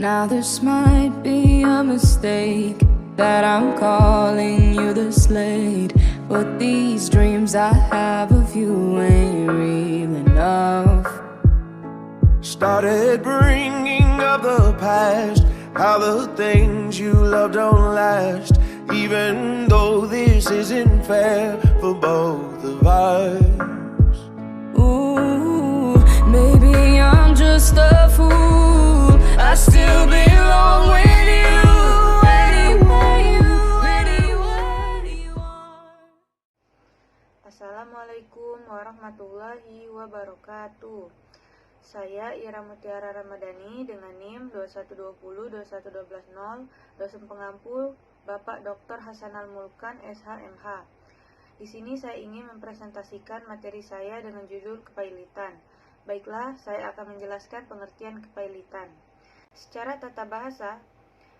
Now this might be a mistake that I'm calling you the slate, but these dreams I have of you ain't real enough. Started bringing up the past, how the things you love don't last, even though this isn't fair for both of us. Ooh, maybe I'm just a fool. I still belong with you anyway, Assalamualaikum warahmatullahi wabarakatuh. Saya Ira Mutiara Ramadhani dengan NIM 212021120, dosen pengampu Bapak Dr. Hasanal Mulkan SHMH. Di sini saya ingin mempresentasikan materi saya dengan judul kepailitan. Baiklah, saya akan menjelaskan pengertian kepailitan. Secara tata bahasa,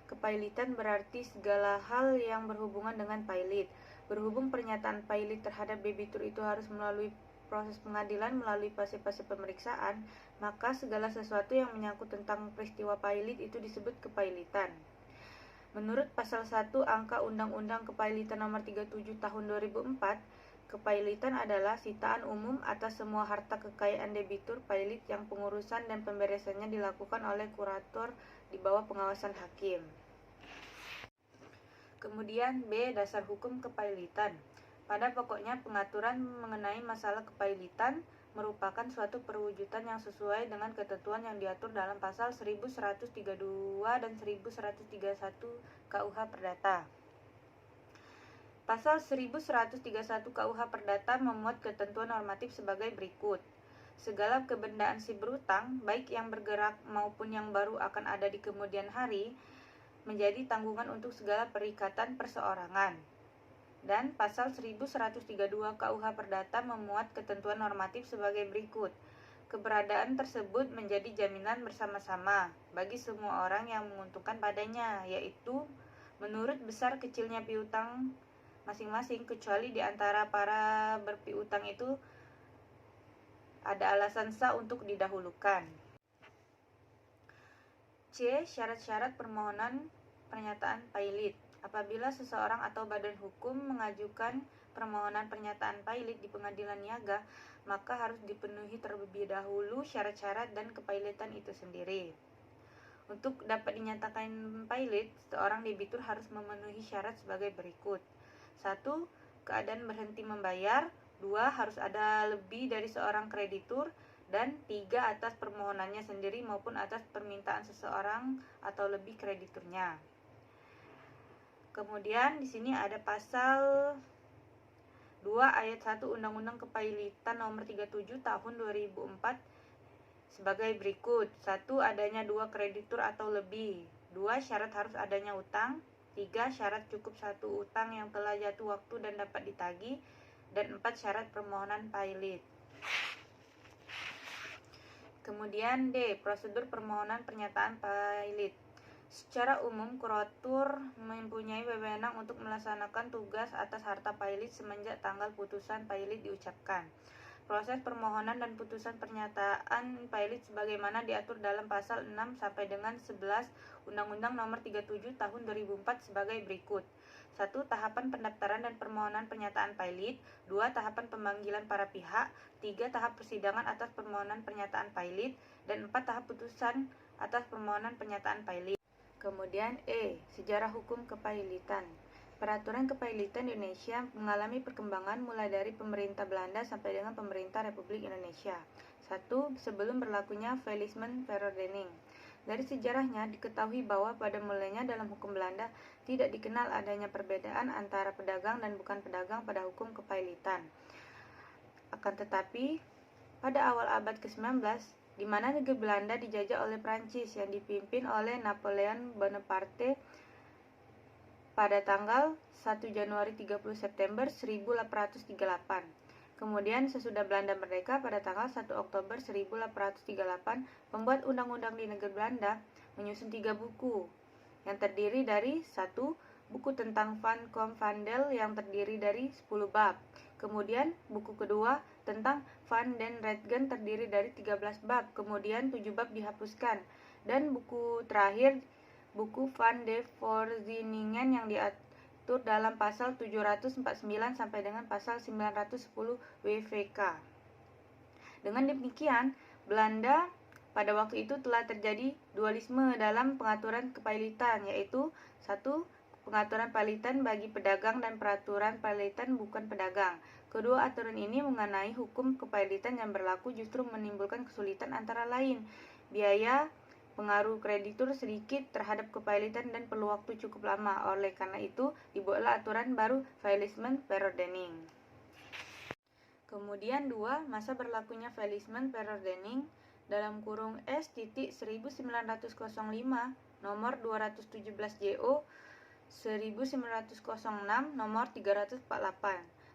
kepailitan berarti segala hal yang berhubungan dengan pailit. Berhubung pernyataan pailit terhadap debitur itu harus melalui proses pengadilan melalui fase-fase pemeriksaan, maka segala sesuatu yang menyangkut tentang peristiwa pailit itu disebut kepailitan. Menurut pasal 1 angka Undang-Undang Kepailitan Nomor 37 Tahun 2004, kepailitan adalah sitaan umum atas semua harta kekayaan debitur pailit yang pengurusan dan pemberesannya dilakukan oleh kurator di bawah pengawasan hakim. Kemudian B. Dasar hukum kepailitan. Pada pokoknya pengaturan mengenai masalah kepailitan merupakan suatu perwujudan yang sesuai dengan ketentuan yang diatur dalam pasal 1132 dan 1131 KUH Perdata. Pasal 1131 KUH Perdata memuat ketentuan normatif sebagai berikut. Segala kebendaan si berutang, baik yang bergerak maupun yang baru akan ada di kemudian hari, menjadi tanggungan untuk segala perikatan perseorangan. Dan pasal 1132 KUH Perdata memuat ketentuan normatif sebagai berikut. Keberadaan tersebut menjadi jaminan bersama-sama bagi semua orang yang menguntungkan padanya, yaitu menurut besar kecilnya piutang masing-masing, kecuali di antara para berpiutang itu ada alasan sah untuk didahulukan. C. Syarat-syarat permohonan pernyataan pailit. Apabila seseorang atau badan hukum mengajukan permohonan pernyataan pailit di pengadilan niaga, maka harus dipenuhi terlebih dahulu syarat-syarat dan kepailitan itu sendiri. Untuk dapat dinyatakan pailit, seorang debitur harus memenuhi syarat sebagai berikut. 1. Keadaan berhenti membayar. 2. Harus ada lebih dari seorang kreditur. Dan 3. Atas permohonannya sendiri maupun atas permintaan seseorang atau lebih krediturnya. Kemudian di sini ada pasal 2 ayat 1 Undang-Undang Kepailitan Nomor 37 Tahun 2004 sebagai berikut. 1. Adanya 2 kreditur atau lebih. 2. Syarat harus adanya utang. 3. Syarat cukup 1 utang yang telah jatuh waktu dan dapat ditagih. Dan 4. Syarat permohonan pailit. Kemudian D. Prosedur permohonan pernyataan pailit. Secara umum, kurator mempunyai wewenang untuk melaksanakan tugas atas harta pailit semenjak tanggal putusan pailit diucapkan. Proses permohonan dan putusan pernyataan pailit sebagaimana diatur dalam pasal 6 sampai dengan 11 Undang-Undang Nomor 37 Tahun 2004 sebagai berikut. 1. Tahapan pendaftaran dan permohonan pernyataan pailit. 2. Tahapan pemanggilan para pihak. 3. Tahap persidangan atas permohonan pernyataan pailit. Dan 4. Tahap putusan atas permohonan pernyataan pailit. Kemudian E. Sejarah hukum kepailitan. Peraturan kepailitan Indonesia mengalami perkembangan mulai dari pemerintah Belanda sampai dengan pemerintah Republik Indonesia. 1. Sebelum berlakunya Faillissement Verordening. Dari sejarahnya diketahui bahwa pada mulanya dalam hukum Belanda tidak dikenal adanya perbedaan antara pedagang dan bukan pedagang pada hukum kepailitan. Akan tetapi, pada awal abad ke-19, di mana negeri Belanda dijajah oleh Prancis yang dipimpin oleh Napoleon Bonaparte pada tanggal 1 Januari 30 September 1838. Kemudian sesudah Belanda merdeka pada tanggal 1 Oktober 1838, pembuat undang-undang di negeri Belanda menyusun 3 buku yang terdiri dari 1. Buku tentang Van Kom Vandel yang terdiri dari 10 bab. Kemudian buku kedua tentang Van den Redgen terdiri dari 13 bab. Kemudian 7 bab dihapuskan Dan buku terakhir, buku Van de Voorzieningen yang diatur dalam pasal 749 sampai dengan pasal 910 WVK. Dengan demikian, Belanda pada waktu itu telah terjadi dualisme dalam pengaturan kepailitan, yaitu satu, pengaturan pailitan bagi pedagang dan peraturan pailitan bukan pedagang. Kedua aturan ini mengenai hukum kepailitan yang berlaku justru menimbulkan kesulitan antara lain biaya pengaruh kreditur sedikit terhadap kepailitan dan perlu waktu cukup lama. Oleh karena itu, dibuatlah aturan baru Faillissement Verordening. Kemudian 2. Masa berlakunya Faillissement Verordening dalam kurung S.1905 nomor 217 JO 1906 nomor 348.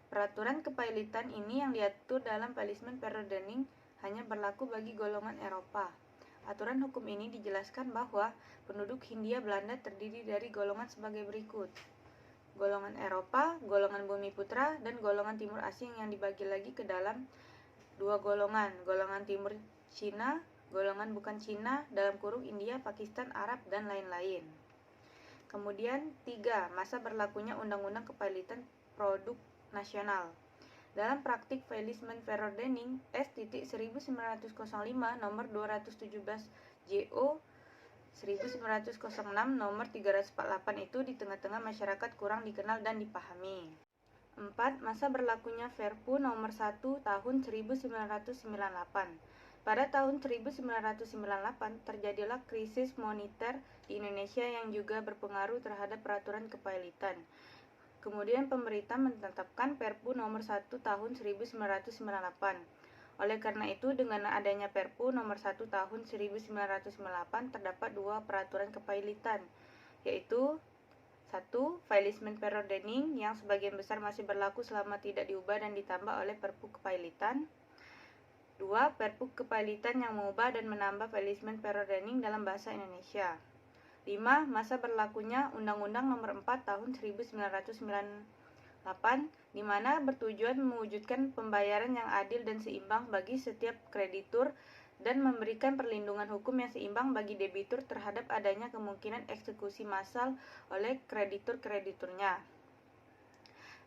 Peraturan kepailitan ini yang diatur dalam Faillissement Verordening hanya berlaku bagi golongan Eropa. Aturan hukum ini dijelaskan bahwa penduduk Hindia Belanda terdiri dari golongan sebagai berikut: golongan Eropa, golongan Bumi Putra, dan golongan Timur Asing yang dibagi lagi ke dalam dua golongan Timur Cina, golongan bukan Cina, dalam kurung India, Pakistan, Arab, dan lain-lain. Kemudian 3. Masa berlakunya Undang-Undang Kepailitan Produk Nasional. Dalam praktik Faillissement Verordening S.1905 nomor 217 JO 1906 nomor 348 itu di tengah-tengah masyarakat kurang dikenal dan dipahami. 4. Masa berlakunya Perpu nomor 1 tahun 1998. Pada tahun 1998 terjadilah krisis moneter di Indonesia yang juga berpengaruh terhadap peraturan kepailitan. Kemudian pemerintah menetapkan Perpu nomor 1 tahun 1998. Oleh karena itu, dengan adanya Perpu nomor 1 tahun 1998 terdapat dua peraturan kepailitan, yaitu 1. Faillissement Verordening yang sebagian besar masih berlaku selama tidak diubah dan ditambah oleh Perpu Kepailitan. 2. Perpu Kepailitan yang mengubah dan menambah Faillissement Verordening dalam bahasa Indonesia. 5. Masa berlakunya Undang-Undang Nomor 4 Tahun 1998 di mana bertujuan mewujudkan pembayaran yang adil dan seimbang bagi setiap kreditur dan memberikan perlindungan hukum yang seimbang bagi debitur terhadap adanya kemungkinan eksekusi massal oleh kreditur-krediturnya.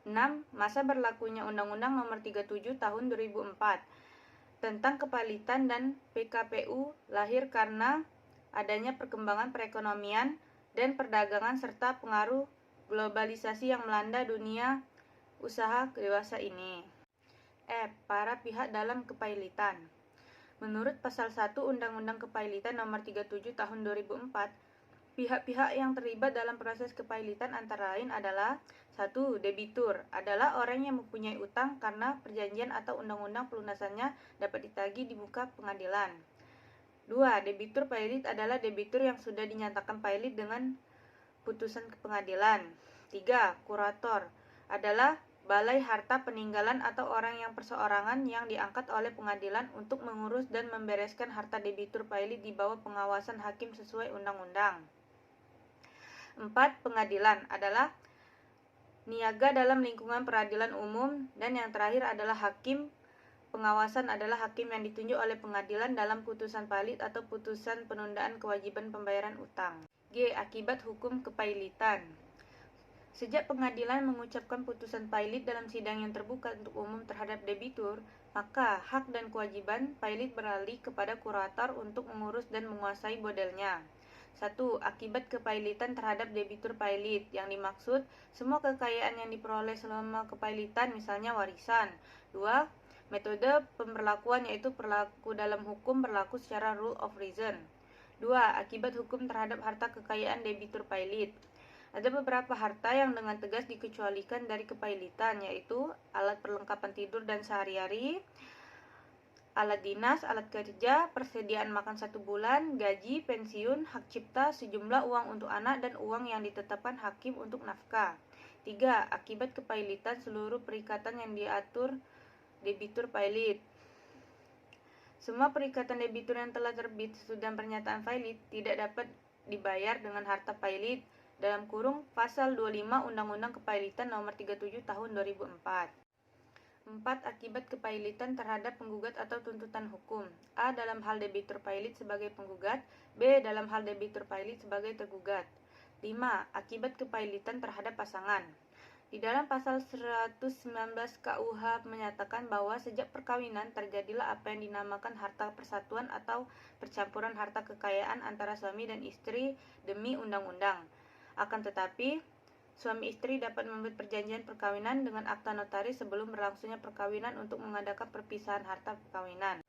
6. Masa berlakunya Undang-Undang Nomor 37 Tahun 2004 tentang Kepailitan dan PKPU lahir karena adanya perkembangan perekonomian dan perdagangan serta pengaruh globalisasi yang melanda dunia usaha dewasa ini. Para pihak dalam kepailitan. Menurut pasal 1 Undang-Undang Kepailitan Nomor 37 Tahun 2004, pihak-pihak yang terlibat dalam proses kepailitan antara lain adalah 1. Debitur adalah orang yang mempunyai utang karena perjanjian atau undang-undang pelunasannya dapat ditagih di muka pengadilan. 2. Debitur pailit adalah debitur yang sudah dinyatakan pailit dengan putusan pengadilan. 3. Kurator adalah balai harta peninggalan atau orang yang perseorangan yang diangkat oleh pengadilan untuk mengurus dan membereskan harta debitur pailit di bawah pengawasan hakim sesuai undang-undang. 4. Pengadilan adalah niaga dalam lingkungan peradilan umum. Dan yang terakhir adalah hakim. Pengawasan adalah hakim yang ditunjuk oleh pengadilan dalam putusan pailit atau putusan penundaan kewajiban pembayaran utang. G. Akibat hukum kepailitan. Sejak pengadilan mengucapkan putusan pailit dalam sidang yang terbuka untuk umum terhadap debitur, maka hak dan kewajiban pailit beralih kepada kurator untuk mengurus dan menguasai modelnya. 1. Akibat kepailitan terhadap debitur pailit. Yang dimaksud, semua kekayaan yang diperoleh selama kepailitan, misalnya warisan. 2. Metode pemberlakuan yaitu perilaku dalam hukum berlaku secara rule of reason. 2. Akibat hukum terhadap harta kekayaan debitur pailit. Ada beberapa harta yang dengan tegas dikecualikan dari kepailitan, yaitu alat perlengkapan tidur dan sehari-hari, alat dinas, alat kerja, persediaan makan 1 bulan, gaji, pensiun, hak cipta, sejumlah uang untuk anak, dan uang yang ditetapkan hakim untuk nafkah. 3. Akibat kepailitan seluruh perikatan yang diatur debitur pailit. Semua perikatan debitur yang telah terbit sesudah pernyataan pailit tidak dapat dibayar dengan harta pailit dalam kurung pasal 25 Undang-Undang Kepailitan Nomor 37 Tahun 2004. 4. Akibat kepailitan terhadap penggugat atau tuntutan hukum. A. Dalam hal debitur pailit sebagai penggugat. B. Dalam hal debitur pailit sebagai tergugat. 5. Akibat kepailitan terhadap pasangan. Di dalam pasal 119 KUH menyatakan bahwa sejak perkawinan terjadilah apa yang dinamakan harta persatuan atau percampuran harta kekayaan antara suami dan istri demi undang-undang. Akan tetapi, suami istri dapat membuat perjanjian perkawinan dengan akta notaris sebelum berlangsungnya perkawinan untuk mengadakan perpisahan harta perkawinan.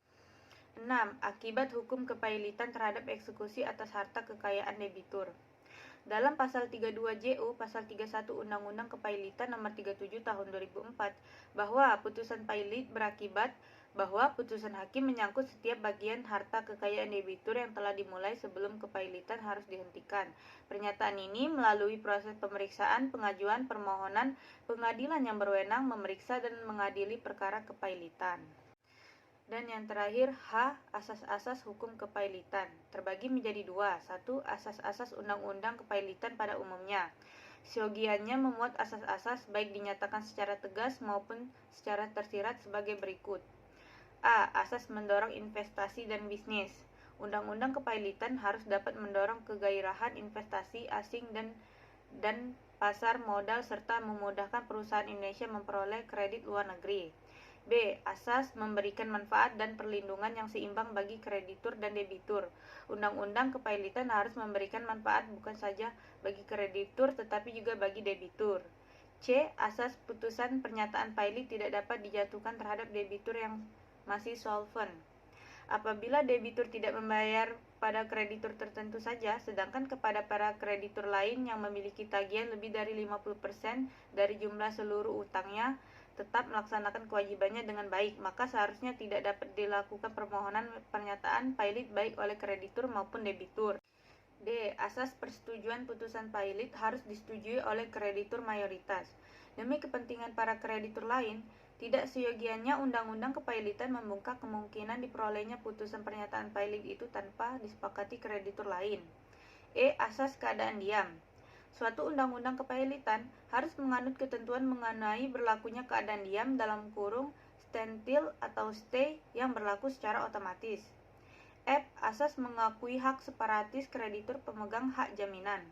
6. Akibat hukum kepailitan terhadap eksekusi atas harta kekayaan debitur. Dalam pasal 32 JU, pasal 31 Undang-Undang Kepailitan nomor 37 tahun 2004, bahwa putusan pailit berakibat bahwa putusan hakim menyangkut setiap bagian harta kekayaan debitur yang telah dimulai sebelum kepailitan harus dihentikan. Pernyataan ini melalui proses pemeriksaan, pengajuan, permohonan, pengadilan yang berwenang memeriksa dan mengadili perkara kepailitan. Dan yang terakhir, H. Asas-asas hukum kepailitan terbagi menjadi 2. 1. Asas-asas undang-undang kepailitan pada umumnya. Siogiannya memuat asas-asas baik dinyatakan secara tegas maupun secara tersirat sebagai berikut. A. Asas mendorong investasi dan bisnis. Undang-undang kepailitan harus dapat mendorong kegairahan investasi asing dan pasar modal serta memudahkan perusahaan Indonesia memperoleh kredit luar negeri. B. Asas memberikan manfaat dan perlindungan yang seimbang bagi kreditur dan debitur. Undang-undang kepailitan harus memberikan manfaat bukan saja bagi kreditur tetapi juga bagi debitur. C. Asas putusan pernyataan pailit tidak dapat dijatuhkan terhadap debitur yang masih solvent. Apabila debitur tidak membayar pada kreditur tertentu saja, sedangkan kepada para kreditur lain yang memiliki tagihan lebih dari 50% dari jumlah seluruh utangnya tetap melaksanakan kewajibannya dengan baik, maka seharusnya tidak dapat dilakukan permohonan pernyataan pailit baik oleh kreditur maupun debitur. D. Asas persetujuan putusan pailit harus disetujui oleh kreditur mayoritas. Demi kepentingan para kreditur lain, tidak seyogianya undang-undang kepailitan membuka kemungkinan diperolehnya putusan pernyataan pailit itu tanpa disepakati kreditur lain. E. Asas keadaan diam. Suatu undang-undang kepailitan harus menganut ketentuan mengenai berlakunya keadaan diam dalam kurung standstill atau stay yang berlaku secara otomatis. F. Asas mengakui hak separatis kreditur pemegang hak jaminan.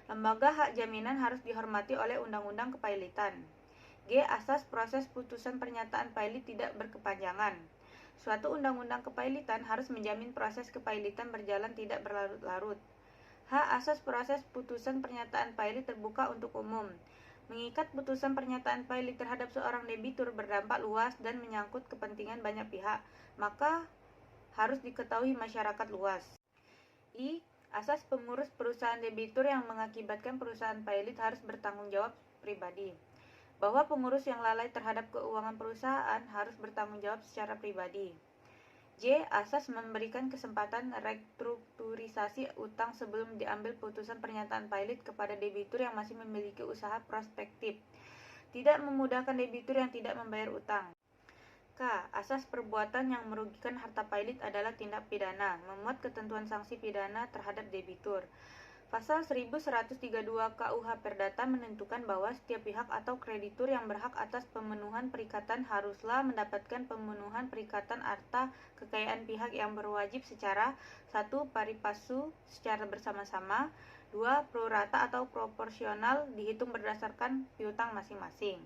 Lembaga hak jaminan harus dihormati oleh undang-undang kepailitan. G. Asas proses putusan pernyataan pailit tidak berkepanjangan. Suatu undang-undang kepailitan harus menjamin proses kepailitan berjalan tidak berlarut-larut. H. Asas proses putusan pernyataan pailit terbuka untuk umum. Mengikat putusan pernyataan pailit terhadap seorang debitur berdampak luas dan menyangkut kepentingan banyak pihak, maka harus diketahui masyarakat luas. I. Asas pengurus perusahaan debitur yang mengakibatkan perusahaan pailit harus bertanggung jawab pribadi. Bahwa pengurus yang lalai terhadap keuangan perusahaan harus bertanggung jawab secara pribadi. J. Asas memberikan kesempatan restrukturisasi utang sebelum diambil putusan pernyataan pailit kepada debitur yang masih memiliki usaha prospektif. Tidak memudahkan debitur yang tidak membayar utang. K. Asas perbuatan yang merugikan harta pailit adalah tindak pidana, memuat ketentuan sanksi pidana terhadap debitur. Pasal 1132 KUH Perdata menentukan bahwa setiap pihak atau kreditur yang berhak atas pemenuhan perikatan haruslah mendapatkan pemenuhan perikatan harta kekayaan pihak yang berwajib secara 1. Pari passu secara bersama-sama, 2. Pro rata atau proporsional dihitung berdasarkan piutang masing-masing.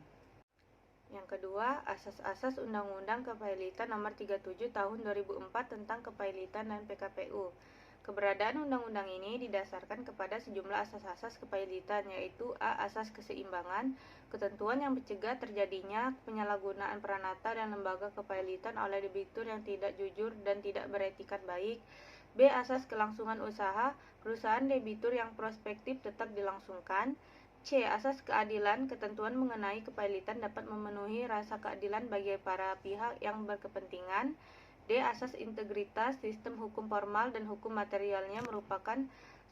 Yang kedua, asas-asas Undang-Undang Kepailitan Nomor 37 Tahun 2004 tentang Kepailitan dan PKPU. Keberadaan undang-undang ini didasarkan kepada sejumlah asas-asas kepailitan, yaitu A. Asas keseimbangan, ketentuan yang mencegah terjadinya penyalahgunaan peranata dan lembaga kepailitan oleh debitur yang tidak jujur dan tidak beretikat baik. B. Asas kelangsungan usaha, perusahaan debitur yang prospektif tetap dilangsungkan. C. Asas keadilan, ketentuan mengenai kepailitan dapat memenuhi rasa keadilan bagi para pihak yang berkepentingan. D. Asas integritas, sistem hukum formal dan hukum materialnya merupakan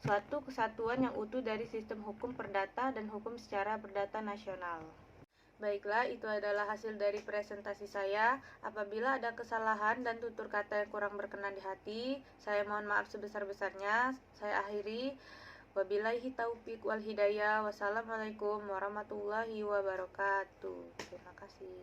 suatu kesatuan yang utuh dari sistem hukum perdata dan hukum secara perdata nasional. Baiklah, itu adalah hasil dari presentasi saya. Apabila ada kesalahan dan tutur kata yang kurang berkenan di hati, saya mohon maaf sebesar-besarnya. Saya akhiri. Wabillahi taufiq wal hidayah. Wassalamualaikum warahmatullahi wabarakatuh. Terima kasih.